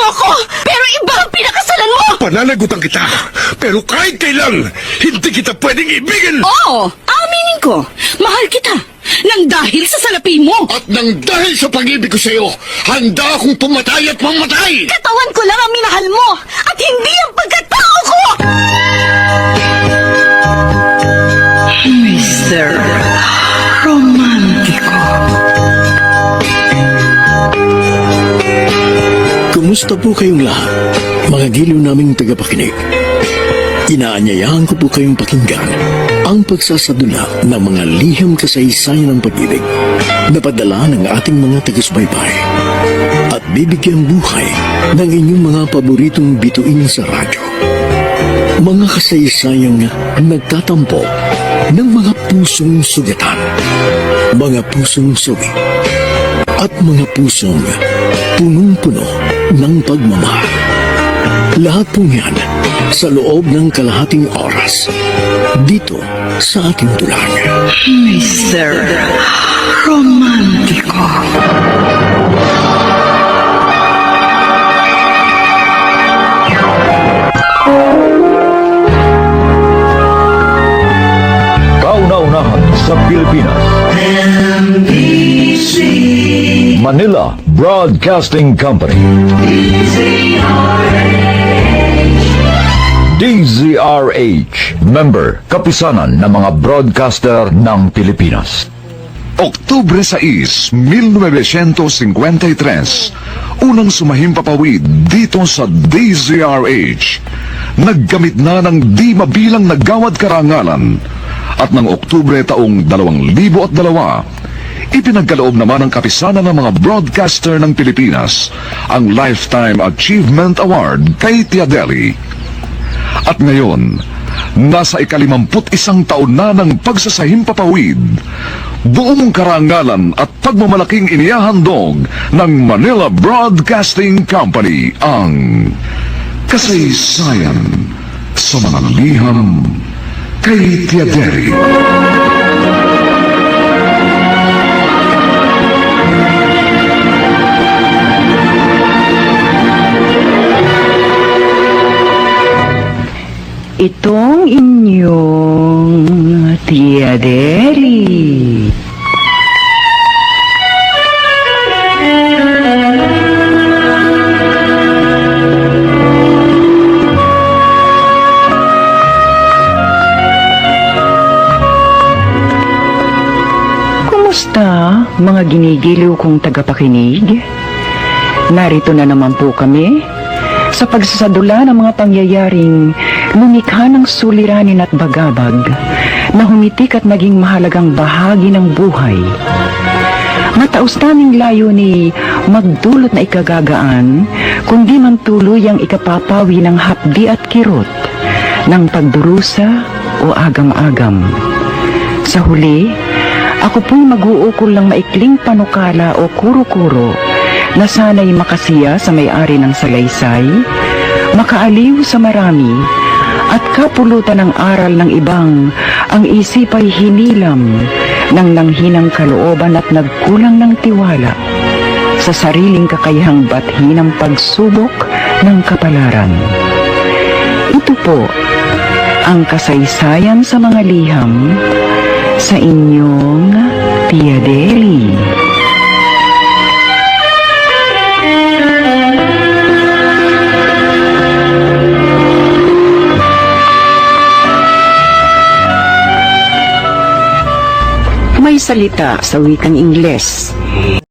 mo ako, pero iba ang pinakasalan mo! Pananagutan kita, pero kahit kailan, hindi kita pwedeng ibigin! Oo, aminin ko, mahal kita, nang dahil sa salapi mo! At nang dahil sa pag-ibig ko sa'yo, handa akong pumatay at mamatay! Katawan ko lang ang minahal mo, at hindi ang pagkatao ko! Mr. Romantiko. Kumusta po kayong lahat, mga giliw naming tagapakinig? Inaanyayahan ko po kayong pakinggan ang pagsasadula ng mga liham kasaysayan ng pag-ibig na padala ng ating mga tagus-baybay at bibigyang buhay ng inyong mga paboritong bituin sa radyo. Mga kasaysayang nagtatampo ng mga pusong sugatan, mga pusong sugi, at mga pusong punong-puno ng pagmamahal. Lahat po yan sa loob ng kalahating oras dito sa ating tulang. Mr. Romantiko. Kauna-unahan sa Pilipinas. Manila Broadcasting Company. DZRH, member, kapisanan ng mga broadcaster ng Pilipinas. Oktubre 6, 1953, unang sumahimpapawid dito sa DZRH. Naggamit na ng di mabilang na gawad karangalan at ng Oktubre taong 2002, ipinagkaloob naman ng kapisanan ng mga broadcaster ng Pilipinas ang Lifetime Achievement Award kay Tia Deli. At ngayon, nasa ika-51 taon na ng pagsasahimpapawid, buong karangalan at pagmamalaking inihahandog ng Manila Broadcasting Company ang kasaysayan sa mga liham kay Tia Deli. Itong inyong Tia Deli. Kumusta, mga ginigiliw kong tagapakinig? Narito na naman po kami sa pagsasadula ng mga pangyayaring lumikha ng suliranin at bagabag na humitik at naging mahalagang bahagi ng buhay. Mataos naming layo ni magdulot na ikagagaan, kundi man tuluyang ikapapawi ng hapdi at kirot, ng pagdurusa o agam-agam. Sa huli, ako po'y mag-uukol ng maikling panukala o kuro-kuro na sana'y makasiya sa may-ari ng salaysay, makaaliw sa marami, at kapulutan ng aral ng ibang ang isip ay hinilam ng nanghinang kalooban at nagkulang ng tiwala sa sariling kakayahang bathi ng pagsubok ng kapalaran. Ito po ang kasaysayan sa mga liham sa inyong Tia Deli. May salita sa wikang Ingles.